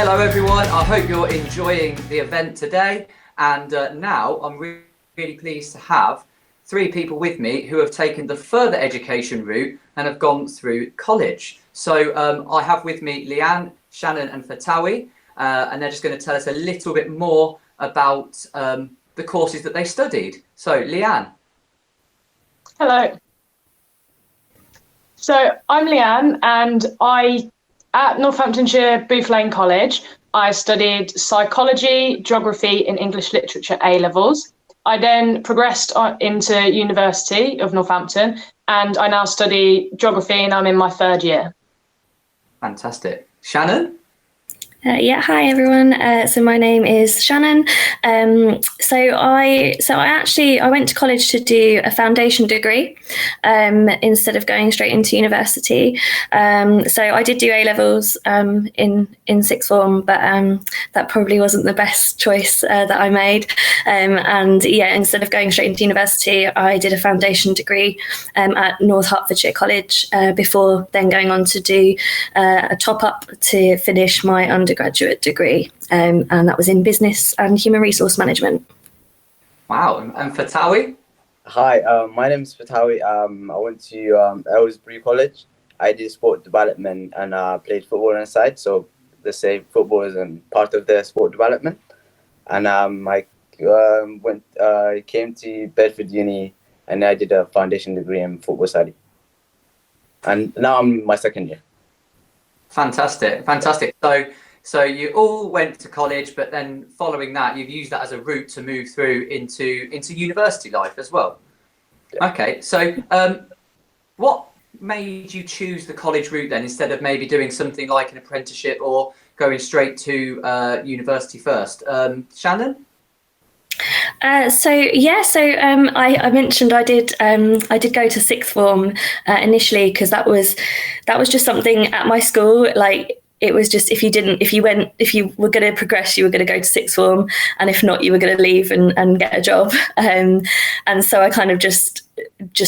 Hello everyone, I hope you're enjoying the event today, and now I'm really pleased to have three people with me who have taken the further education route and have gone through college. So I have with me Leanne, Shannon and Fatawi, and they're just going to tell us a little bit more about the courses that they studied. So Leanne. Hello. So I'm Leanne, and at Northamptonshire Booth Lane College, I studied psychology, geography and English literature A-levels. I then progressed into University of Northampton, and I now study geography and I'm in my third year. Fantastic. Shannon? Hi everyone. So my name is Shannon. So I went to college to do a foundation degree instead of going straight into university. So I did do A-levels in sixth form, but that probably wasn't the best choice that I made. Instead of going straight into university, I did a foundation degree at North Hertfordshire College before then going on to do a top up to finish my undergraduate degree, and that was in business and human resource management. Wow. And Fatawi? Hi, my name is Fatawi. I went to Aylesbury College. I did sport development and played football on the side, so they say football isn't part of their sport development. And I came to Bedford Uni and I did a foundation degree in football study. And now I'm in my second year. Fantastic. So you all went to college, but then following that, you've used that as a route to move through into university life as well. Yeah. Okay, so what made you choose the college route then, instead of maybe doing something like an apprenticeship or going straight to university first? Shannon? I mentioned I did go to sixth form initially because that was just something at my school. Like, it was just if you were going to progress, you were going to go to sixth form, and if not, you were going to leave and get a job. And so I kind of just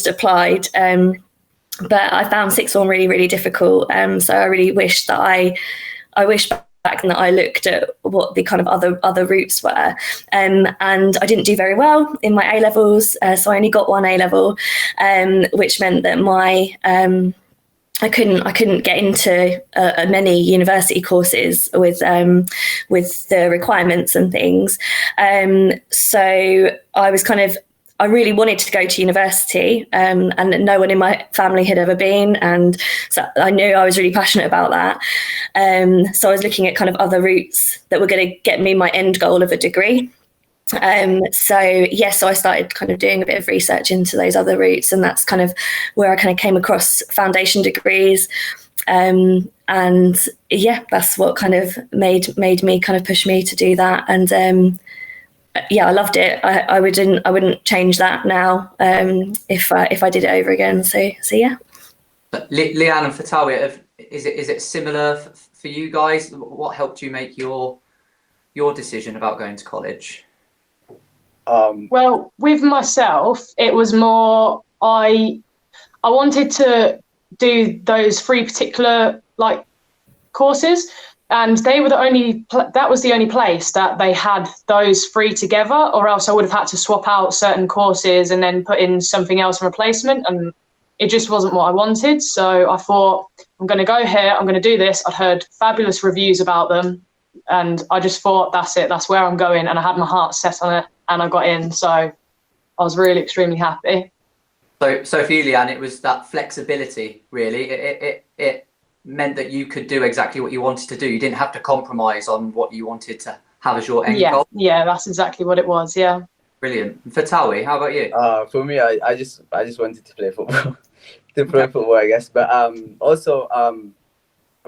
applied. But I found sixth form really, really difficult. So I really wish that I wish back then that I looked at what the kind of other routes were. And I didn't do very well in my A-levels. So I only got one A-level, which meant that I couldn't get into many university courses with the requirements and things. So I really wanted to go to university, and no one in my family had ever been, and so I knew I was really passionate about that. So I was looking at kind of other routes that were going to get me my end goal of a degree. So I started kind of doing a bit of research into those other routes, and that's kind of where I kind of came across foundation degrees. That's what kind of made me kind of push me to do that. And I loved it. I wouldn't change that now if I did it over again. So yeah. Leanne and Fatawi, is it similar for you guys? What helped you make your decision about going to college? Well, with myself, it was more I wanted to do those three particular courses, and they were that was the only place that they had those three together, or else I would have had to swap out certain courses and then put in something else in replacement, and it just wasn't what I wanted. So I thought, I'm going to go here, I'm going to do this. I'd heard fabulous reviews about them, and I just thought, that's it, that's where I'm going, and I had my heart set on it. And I got in, so I was really extremely happy. So for you, Leanne, it was that flexibility, really. It meant that you could do exactly what you wanted to do. You didn't have to compromise on what you wanted to have as your end goal. Yeah, that's exactly what it was. Yeah. Brilliant. Fatawi, how about you? For me, I just wanted to play football, football, I guess. But also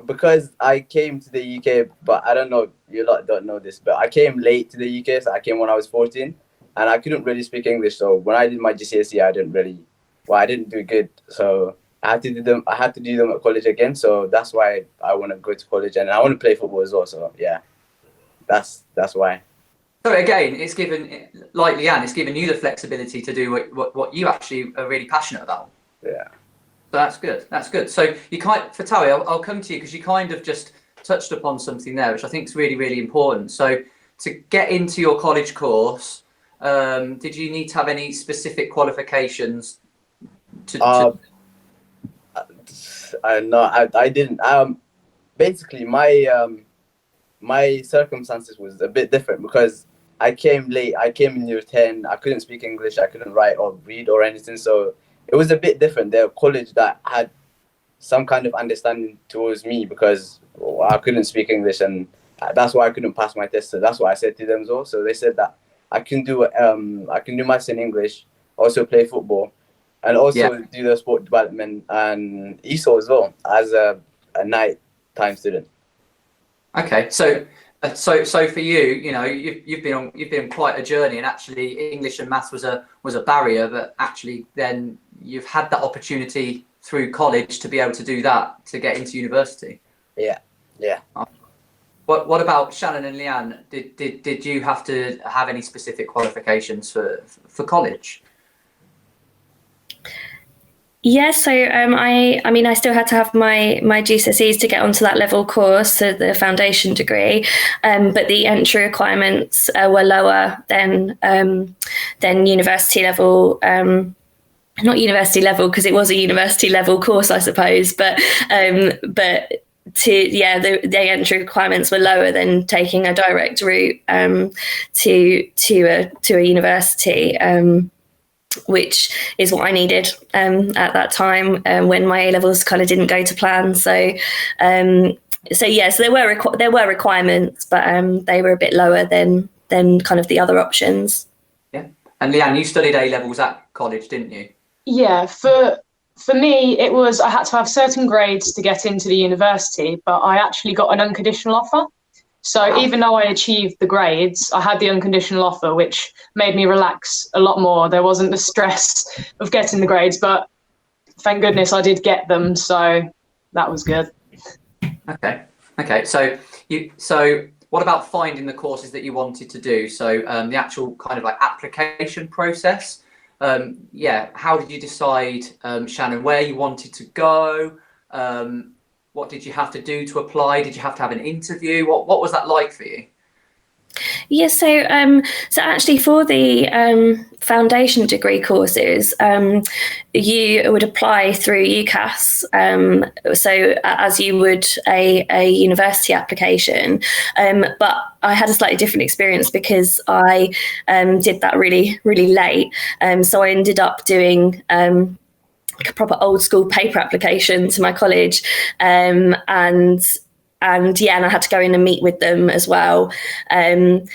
because I came to the UK, but I don't know, you lot don't know this, but I came late to the UK, so I came when I was 14, and I couldn't really speak English. So when I did my GCSE, I didn't do good. So I had to do them at college again. So that's why I want to go to college, and I want to play football as well. So yeah, that's why. So again, it's given, like Leanne, it's given you the flexibility to do what you actually are really passionate about. Yeah. So that's good. That's good. So you Fatawi, I'll come to you because you kind of just touched upon something there, which I think is really, really important. So to get into your college course, did you need to have any specific qualifications? No, I didn't. Basically, my circumstances was a bit different because I came late. I came in year 10. I couldn't speak English. I couldn't write or read or anything. So it was a bit different. The college that had some kind of understanding towards me because I couldn't speak English, and that's why I couldn't pass my test. So that's what I said to them as well. So they said that I can do maths and English, also play football, and also do the sport development and ESOL as well as a night-time student. Okay, so for you, you know, you've been on quite a journey, and actually English and maths was a barrier, but actually then you've had that opportunity through college to be able to do that to get into university. Yeah. What about Shannon and Leanne? Did you have to have any specific qualifications for college? Yeah, so I mean, I still had to have my GCSEs to get onto that level course, so the foundation degree, but the entry requirements were lower than university level. Not university level because it was a university level course, I suppose, but the entry requirements were lower than taking a direct route to a university. Which is what I needed at that time when my A-levels kind of didn't go to plan. So there were requirements, but they were a bit lower than kind of the other options. Yeah, and Leanne, you studied A-levels at college, didn't you? Yeah, for me, it was I had to have certain grades to get into the university, but I actually got an unconditional offer. So even though I achieved the grades, I had the unconditional offer, which made me relax a lot more. There wasn't the stress of getting the grades, but thank goodness I did get them. So that was good. Okay. So what about finding the courses that you wanted to do? So the actual kind of like application process. How did you decide, Shannon, where you wanted to go? What did you have to do to apply? Did you have to have an interview? What was that like for you? Yeah, so actually for the foundation degree courses, you would apply through UCAS, so as you would a university application, but I had a slightly different experience because I did that really, really late. So I ended up doing like a proper old school paper application to my college, and I had to go in and meet with them as well to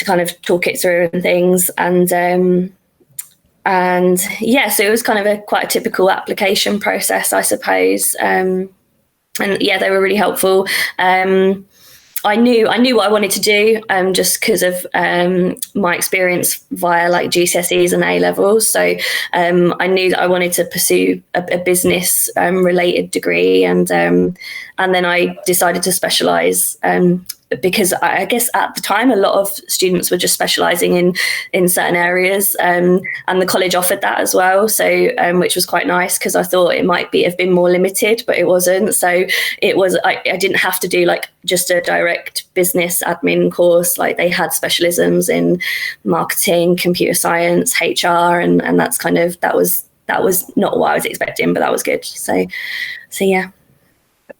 kind of talk it through and things, and so it was kind of quite a typical application process, I suppose, and they were really helpful. I knew what I wanted to do just because of my experience via like GCSEs and A-levels. So I knew that I wanted to pursue a business related degree, and then I decided to specialise because I guess at the time a lot of students were just specialising in certain areas, and the college offered that as well. So which was quite nice because I thought it might have been more limited, but it wasn't. So it was I didn't have to do like just a direct business admin course. Like they had specialisms in marketing, computer science, HR, and that's kind of that was not what I was expecting, but that was good. So yeah.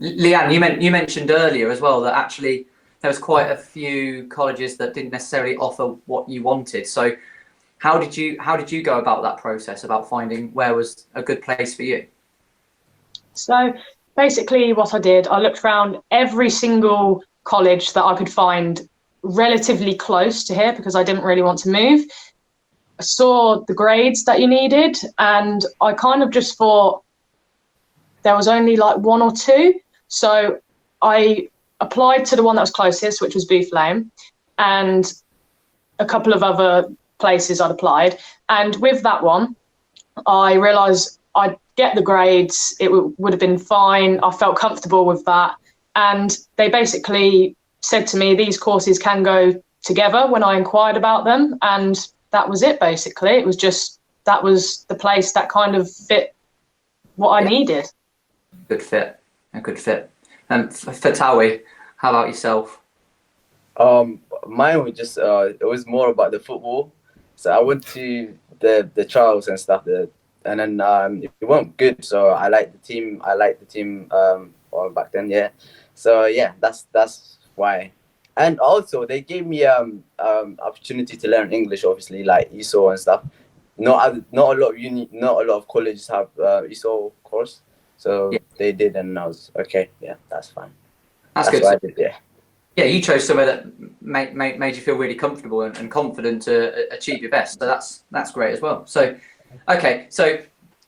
Leanne, you mentioned earlier as well that actually there was quite a few colleges that didn't necessarily offer what you wanted. So how did you go about that process, about finding where was a good place for you? So basically what I did, I looked around every single college that I could find relatively close to here because I didn't really want to move. I saw the grades that you needed, and I kind of just thought there was only like one or two. So I applied to the one that was closest, which was Booth Lane, and a couple of other places I'd applied. And with that one, I realised I'd get the grades, it would have been fine. I felt comfortable with that. And they basically said to me, these courses can go together when I inquired about them. And that was it, basically. It was just, that was the place that kind of fit what I needed. A good fit. And for Tawi, How about yourself? Mine was just it was more about the football. So I went to the trials and stuff there, and then it went good. So I liked the team. Well, back then, yeah. So yeah, that's why. And also they gave me opportunity to learn English, obviously, like ESO and stuff. Not a lot of not a lot of colleges have ESO course. So Yeah. they did, and I was okay. Yeah, that's fine. That's good. What I did, yeah. Yeah, you chose somewhere that made you feel really comfortable and confident to achieve your best. So that's great as well. So, okay, so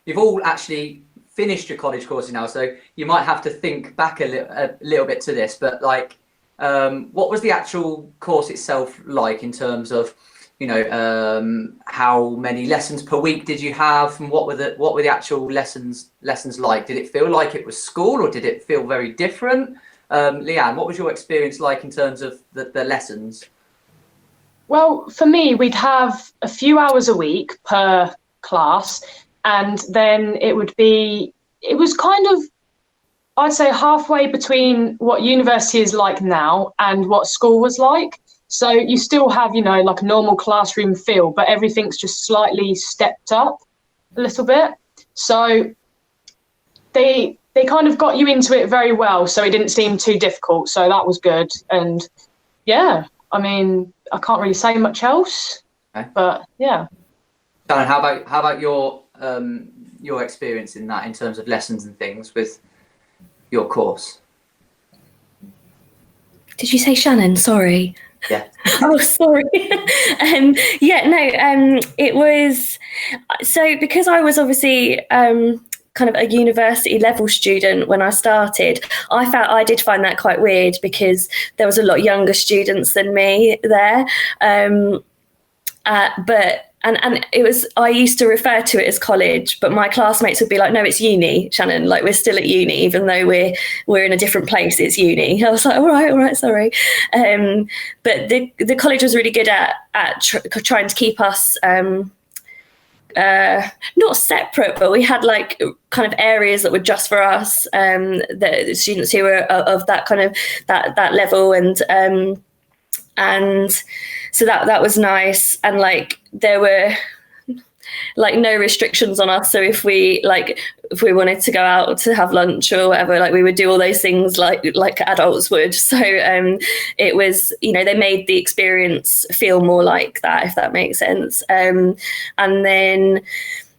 you've all actually finished your college courses now. So you might have to think back a little bit to this. But like, what was the actual course itself like in terms of, how many lessons per week did you have, and what were the actual lessons like? Did it feel like it was school, or did it feel very different? Leanne, what was your experience like in terms of the lessons? Well, for me, we'd have a few hours a week per class, and then it was kind of, I'd say, halfway between what university is like now and what school was like. So you still have, like a normal classroom feel, but everything's just slightly stepped up a little bit. So they kind of got you into it very well, so it didn't seem too difficult. So that was good. And yeah, I mean, I can't really say much else, okay. But yeah. Shannon, how about your experience in that, in terms of lessons and things with your course? Did you say Shannon? Sorry. Yeah. Oh, sorry. It was, so because I was obviously kind of a university level student when I started, I did find that quite weird because there was a lot younger students than me there. And it was, I used to refer to it as college, but my classmates would be like, no, it's uni, Shannon, like we're still at uni, even though we're in a different place, it's uni. I was like, all right, sorry. But the college was really good at trying to keep us not separate, but we had like kind of areas that were just for us, the students who were of that kind of that level, and so that was nice. And like there were like no restrictions on us, so if we wanted to go out to have lunch or whatever, like we would do all those things like adults would. So it was, they made the experience feel more like that, if that makes sense. And then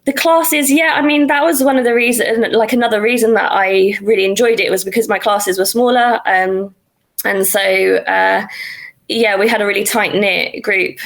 the classes, yeah, I mean, that was one of the reasons, like another reason that I really enjoyed it was because my classes were smaller, and so yeah, we had a really tight-knit group,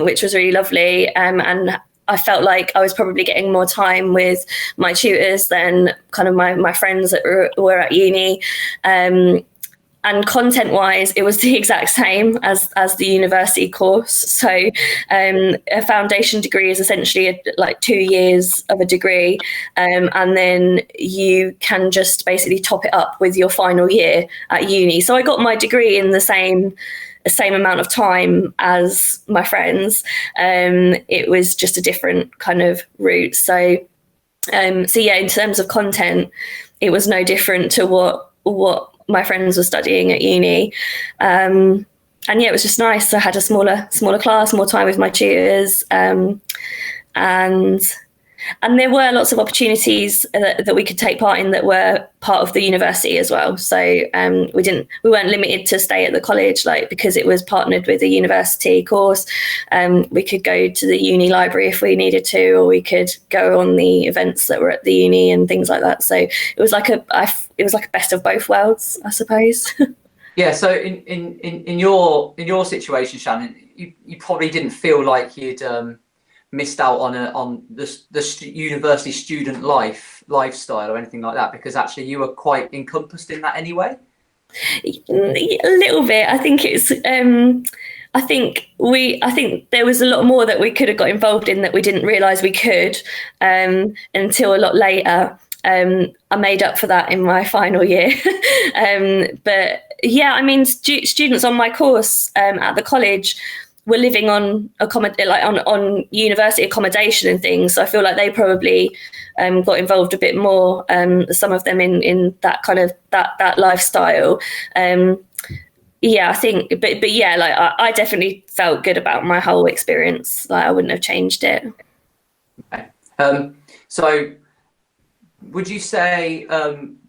which was really lovely, and I felt like I was probably getting more time with my tutors than kind of my friends that were at uni. And content-wise, it was the exact same as the university course. So a foundation degree is essentially like 2 years of a degree, and then you can just basically top it up with your final year at uni. So I got my degree in the same amount of time as my friends. It was just a different kind of route. So yeah, in terms of content, it was no different to what my friends were studying at uni. And yeah, it was just nice. I had a smaller class, more time with my tutors, and there were lots of opportunities that we could take part in that were part of the university as well. So we weren't limited to stay at the college, like because it was partnered with a university course. We could go to the uni library if we needed to, or we could go on the events that were at the uni and things like that. So it was like a best of both worlds, I suppose. Yeah. So in your situation, Shannon, you probably didn't feel like you'd missed out on the university student lifestyle or anything like that, because actually you were quite encompassed in that anyway. A little bit. I think it's I think there was a lot more that we could have got involved in that we didn't realise we could until a lot later. I made up for that in my final year. But yeah, I mean, students on my course at the college were living on on university accommodation and things. So I feel like they probably got involved a bit more. Some of them in that kind of that lifestyle. yeah, I think, but yeah, like I definitely felt good about my whole experience. Like I wouldn't have changed it. Okay. So would you say,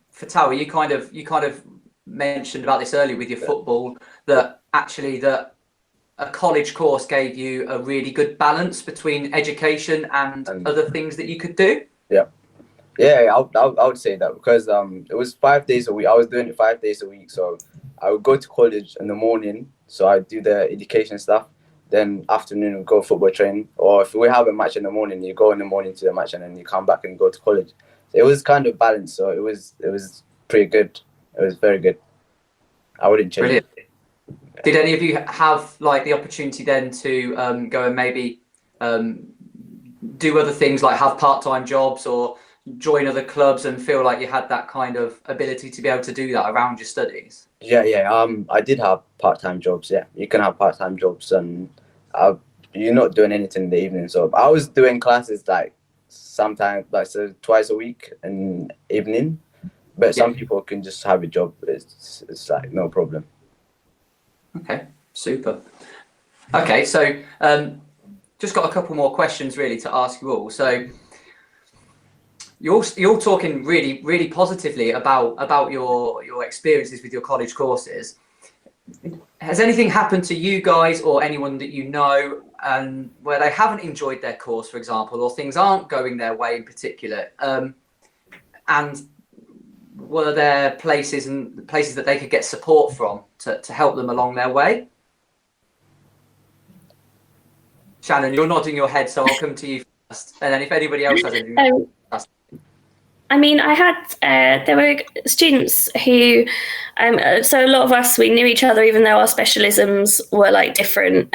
for Tower, you kind of mentioned about this earlier with your football, that actually that a college course gave you a really good balance between education and other things that you could do? Yeah, I would say that, because it was 5 days a week. I was doing it 5 days a week, so I would go to college in the morning, so I do the education stuff. Then afternoon we go football training, or if we have a match in the morning, you go in the morning to the match, and then you come back and go to college. So it was kind of balanced, so it was pretty good. It was very good. I wouldn't change Brilliant. it. Did any of you have like the opportunity then to go and maybe do other things, like have part-time jobs or join other clubs, and feel like you had that kind of ability to be able to do that around your studies? Yeah. I did have part-time jobs. Yeah, you can have part-time jobs, and you're not doing anything in the evening. So I was doing classes like sometimes, like, so twice a week in evening. But some people can just have a job. It's like no problem. Okay, super. Okay, so just got a couple more questions really to ask you all. So you're talking really positively about your experiences with your college courses. Has anything happened to you guys or anyone that you know, and where they haven't enjoyed their course, for example, or things aren't going their way in particular? And were there places that they could get support from to help them along their way? Shannon, you're nodding your head, so I'll come to you first, and then if anybody else has anything. I mean, I had, there were students who, so a lot of us, we knew each other, even though our specialisms were like different.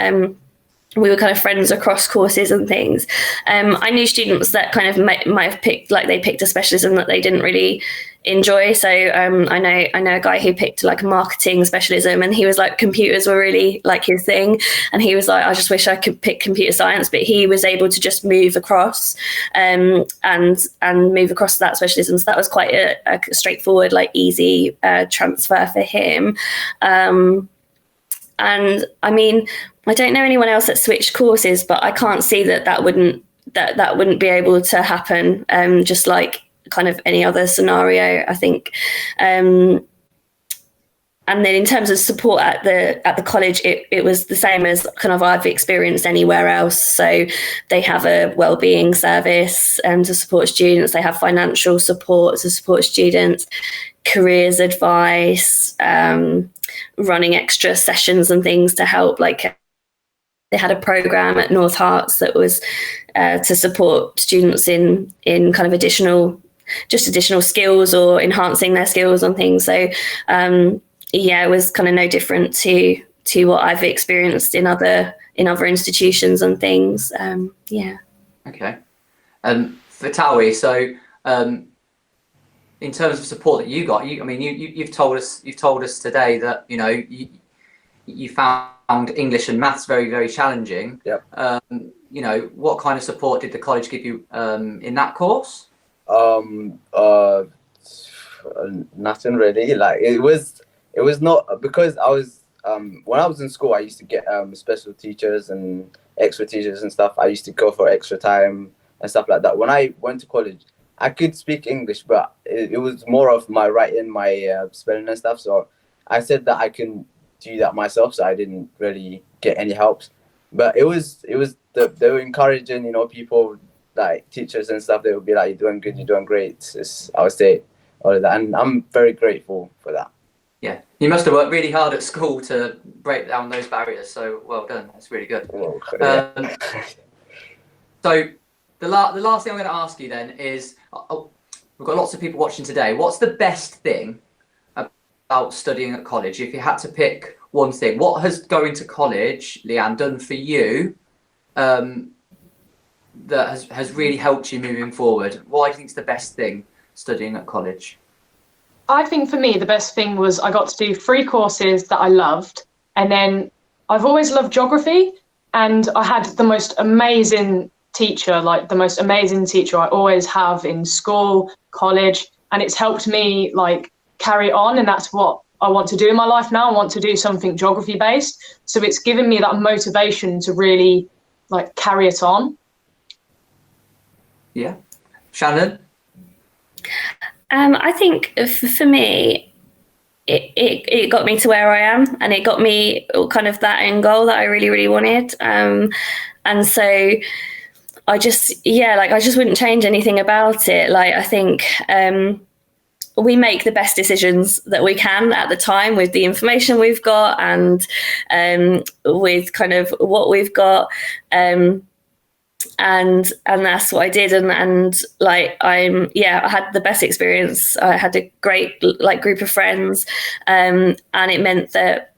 We were kind of friends across courses and things. I knew students that kind of might have picked, like they picked a specialism that they didn't really enjoy. So I know a guy who picked like a marketing specialism, and he was like, computers were really like his thing, and he was like, I just wish I could pick computer science, but he was able to just move across and move across to that specialism. So that was quite a straightforward, like easy transfer for him. And I mean, I don't know anyone else that switched courses, but I can't see that wouldn't be able to happen. Just like kind of any other scenario, I think. And then in terms of support at the college, it was the same as kind of I've experienced anywhere else. So they have a wellbeing service to support students. They have financial support to support students, careers advice, running extra sessions and things to help. Like they had a program at North Harts that was to support students in kind of additional skills or enhancing their skills on things. So it was kind of no different to what I've experienced in other institutions and things. Okay. For Tawi, so in terms of support that you got, you've told us today that you found English and maths very, very challenging. Yeah. What kind of support did the college give you in that course? Nothing really. Like it was not, because I was when I was in school, I used to get special teachers and extra teachers and stuff. I used to go for extra time and stuff like that. When I went to college, I could speak English, but it was more of my writing, my spelling and stuff. So I said that I can do that myself, so I didn't really get any help. But they were encouraging, people, like teachers and stuff. They would be like, "You're doing good, you're doing great." I would say all of that, and I'm very grateful for that. Yeah, you must have worked really hard at school to break down those barriers. So well done. That's really good. Oh, yeah. So the last thing I'm going to ask you then is, we've got lots of people watching today. What's the best thing about studying at college? If you had to pick one thing, what has going to college, Leanne, done for you that has really helped you moving forward? Why do you think it's the best thing studying at college? I think for me, the best thing was I got to do 3 courses that I loved. And then I've always loved geography, and I had the most amazing teacher I always have in school, college, and it's helped me like carry on. And that's what I want to do in my life now. I want to do something geography based. So it's given me that motivation to really like carry it on. Yeah. Shannon? I think for me, it got me to where I am, and it got me kind of that end goal that I really, really wanted. And so I just wouldn't change anything about it. Like, I think we make the best decisions that we can at the time with the information we've got, and with kind of what we've got. And that's what I did, and like I had the best experience. I had a great like group of friends, and it meant that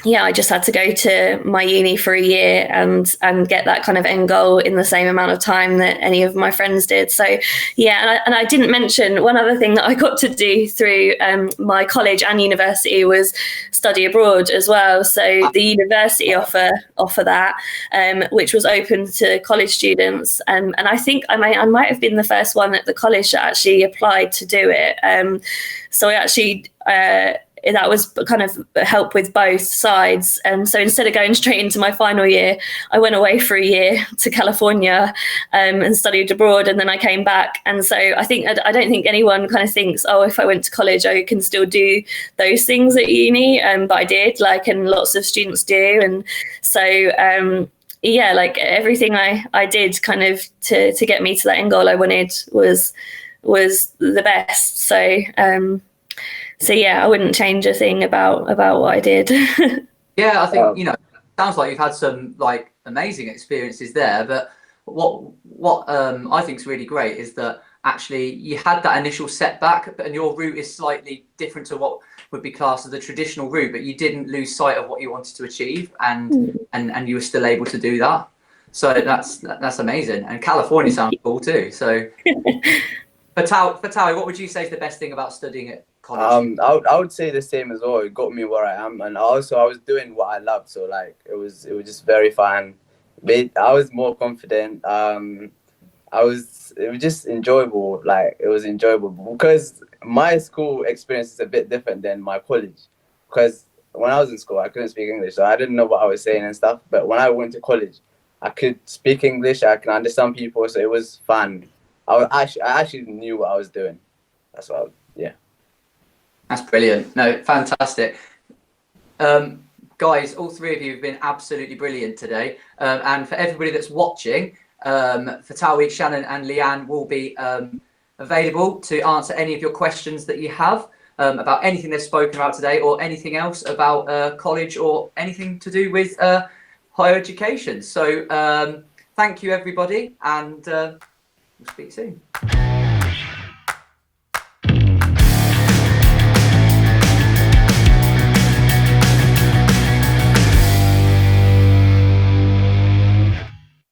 I just had to go to my uni for a year and get that kind of end goal in the same amount of time that any of my friends did. So and I didn't mention one other thing that I got to do through my college and university was study abroad as well. So the university offer that, which was open to college students, and I think I might have been the first one at the college that actually applied to do it. So I actually that was kind of help with both sides. So instead of going straight into my final year, I went away for a year to California and studied abroad, and then I came back. And so I don't think anyone kind of thinks, oh, if I went to college, I can still do those things at uni. But I did, and lots of students do. And so like everything I did kind of to get me to that end goal I wanted was the best. So I wouldn't change a thing about what I did. Yeah, I think sounds like you've had some like amazing experiences there. But what I think is really great is that actually you had that initial setback, and your route is slightly different to what would be classed as the traditional route. But you didn't lose sight of what you wanted to achieve, and you were still able to do that. So that's amazing. And California sounds cool too. So, Fatawi, what would you say is the best thing about studying at college? I would say the same as well. It got me where I am, and also I was doing what I loved, so like it was just very fun. I was more confident. It was just enjoyable. Like it was enjoyable because my school experience is a bit different than my college. Because when I was in school, I couldn't speak English, so I didn't know what I was saying and stuff. But when I went to college, I could speak English. I can understand people, so it was fun. I actually knew what I was doing. That's what That's brilliant. No, fantastic. Guys, all three of you have been absolutely brilliant today. And for everybody that's watching, Fatawi, Shannon and Leanne will be available to answer any of your questions that you have about anything they've spoken about today, or anything else about college, or anything to do with higher education. So thank you, everybody, and we'll speak soon.